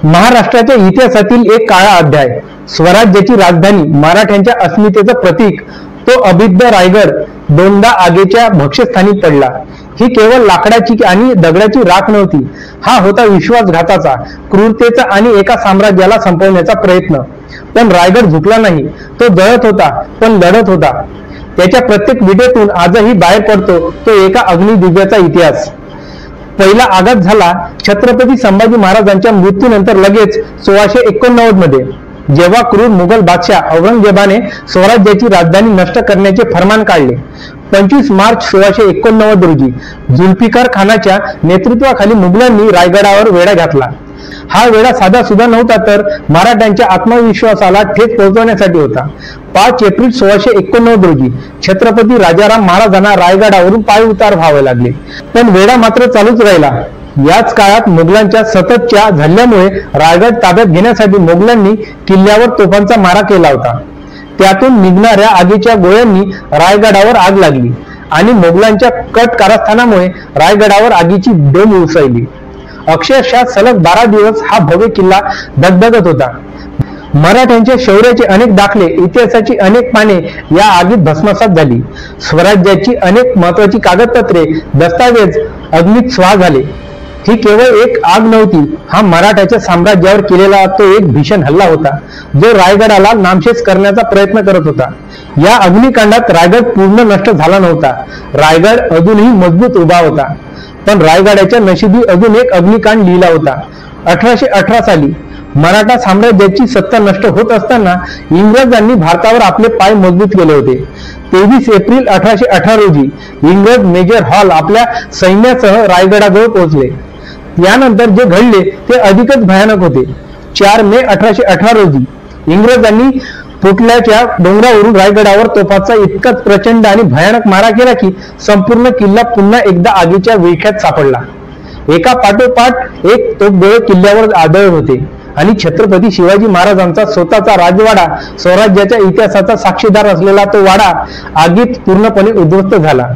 महाराष्ट्राच्या इतिहासातील एक काळा अध्याय, स्वराज्याची राजधानी, मराठ्यांच्या अस्मितेचं प्रतीक, तो अभिद्ध रायगड दोनदा आगीच्या भक्ष्यस्थानी पडला। ही केवळ लाकडाची आणि दगडाची राख नव्हती, हा होता विश्वासघाताचा, क्रूरतेचा आणि एका साम्राज्याला संपवण्याचा प्रयत्न। पण रायगड झुकला नाही, तो जळत होता, पण लढत होता। त्याच्या प्रत्येक विटेतून आजही बाहेर पडतो तो एका अग्निदिव्याचा इतिहास। पहिला आघात झाला छत्रपती संभाजी महाराजांच्या मृत्यूनंतर लगेच 1689 मध्ये, जेव्हा क्रूर मुघल बादशाह औरंगजेबाने स्वराज्याची राजधानी नष्ट करण्याचे फरमान काढले। 25 मार्च 1689 रोजी जुल्फिकार खानाच्या नेतृत्वाखाली मुघलांनी रायगडावर वेढा घातला। हा वेढा साधा सुद्धा नव्हता, तर मराठ्यांच्या आत्मविश्वासाला ठेच पोहोचवण्यासाठी होता। 5 एप्रिल 1689 रोजी छत्रपती राजाराम महाराजांना रायगडावरून पायउतार व्हावे लागले, पण वेढा मात्र चालूच राहिला। याच काळात मुघलांच्या सततच्या हल्ल्यामुळे रायगड ताब्यात घेण्यासाठी मुघलांनी किल्ल्यावर तोफांचा मारा केला होता। त्यातून निघणाऱ्या आगीच्या गोळ्यांनी रायगडावर आग लागली आणि मुघलांच्या कट कारस्थानामुळे रायगडावर आगीची डोम उसळली। अक्षरशः सलग 12 दिवस हा भव्य किल्ला धगधगत होता। मराठ्यांच्या शौर्याचे अनेक दाखले, इतिहासाची अनेक पाने या आगीत भस्मसात झाली। स्वराज्याची अनेक महत्वाची कागदपत्रे, दस्तावेज अग्नीत स्वाहा झाले। ही केवळ एक आग नव्हती, हा मराठ्याच्या साम्राज्यावर केलेला तो एक भीषण हल्ला होता, जो रायगडाला नामशेष करण्याचा प्रयत्न करत होता। या अग्निकांडात रायगड पूर्ण नष्ट झाला नव्हता, रायगड अजूनही मजबूत उभा होता। पण रायगडाच्या नशिबी अजून एक अग्निकांड लिहिला होता। 1818 साली मराठा साम्राज्याची सत्ता नष्ट होत असताना इंग्रजांनी भारतावर आपले पाय मजबूत केले होते। 23 एप्रिल 1818 रोजी इंग्रज मेजर हॉल आपल्या सैन्यासह रायगडाजवळ पोहोचले। यानंतर जे घडले ते अधिकच भयानक होते। 4 मे 1818 रोजी इंग्रजांनी पुटल्याच्या डोंगरावरून रायगडावर तोफाचा इतकाच प्रचंड आणि भयानक मारा केला की संपूर्ण किल्ला पुन्हा एकदा आगीच्या विळख्यात सापडला। एका पाठोपाठ एक तोफगोळे किल्ल्यावर आदळत होते आणि छत्रपती शिवाजी महाराजांचा स्वतःचा राजवाडा, स्वराज्याच्या इतिहासाचा साक्षीदार असलेला तो वाडा आगीत पूर्णपणे उद्ध्वस्त झाला।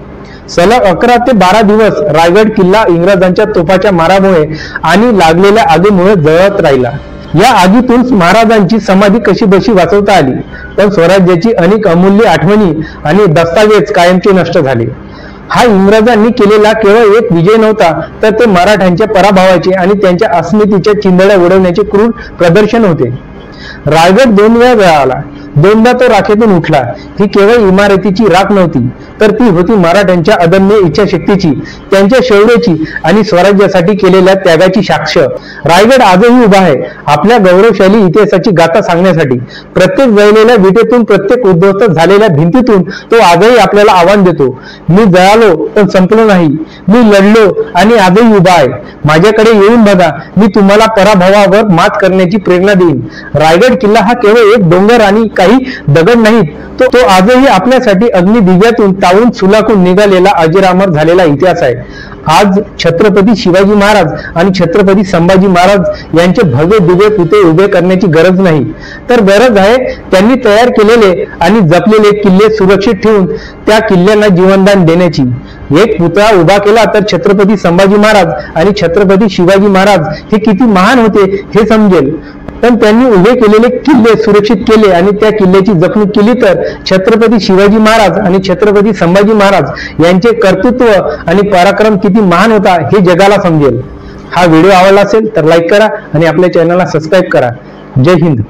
सलग 11 ते 12 दिवस रायगड किल्ला इंग्रजांच्या तोफाच्या मारामुळे आणि लागलेल्या आगीमुळे जळत राहिला। या आगीतून महाराजांची समाधी कशी बशी वाचवता आली, पण स्वराज्याची अनेक अमूल्य आठवणी आणि दस्तावेज कायमचे नष्ट झाले। हा इंग्रजांनी केलेला केवळ एक विजय नव्हता, तर ते मराठ्यांच्या पराभवाचे आणि त्यांच्या अस्मितेच्या चिंधड्या उडवण्याचे क्रूर प्रदर्शन होते। रायगड 2 वेळा जळाला, दोनदा तो राखेतून उठला। ही केवळ इमारतीची राख नव्हती, तर ती होती मराठ्यांच्या अदम्य इच्छाशक्तीची, त्यांच्या शौर्याची आणि स्वराज्यासाठी केलेल्या त्यागाची साक्ष। रायगड आजही उभा आहे, आपल्या गौरवशाली इतिहासाची गाथा सांगण्यासाठी। प्रत्येक जळलेल्या विटेतून, प्रत्येक उद्ध्वस्त झालेल्या भिंतीतून तो आजही आपल्याला आव्हान देतो, मी जळालो पण संपलो नाही, मी लढलो आणि आजही उभा आहे। माझ्याकडे येऊन बघा, मी तुम्हाला पराभवावर मात करण्याची प्रेरणा देईन। रायगड किल्ला हा केवळ एक डोंगर आणि काही दगड नाहीत, तो आजही आपल्यासाठी अग्निदिव्यातून तावून सुलाखून निघालेला अजरामर झालेला इतिहास आहे। आज छत्रपती शिवाजी महाराज आणि छत्रपती संभाजी महाराज यांचे भव्य दिव्य पुतळे उभे करण्याची गरज नाही, तर गरज आहे त्यांनी तयार केलेले आणि जपलेले किल्ले सुरक्षित ठेवून त्या किल्ल्यांना जीवनदान देण्याची। एक पुतळा उभा केला तर छत्रपती संभाजी महाराज आणि छत्रपती शिवाजी महाराज हे किती महान होते हे समजेल। पण त्यांनी उभे केलेले किल्ले सुरक्षित केले आणि त्या किल्ल्याची जपणूक केली तर छत्रपती शिवाजी महाराज आणि छत्रपती संभाजी महाराज यांचे कर्तृत्व आणि पराक्रम किती महान होता हे जगाला समजेल। हा व्हिडिओ आवडला असेल तर लाईक करा आणि आपल्या चॅनलला सबस्क्राईब करा। जय हिंद।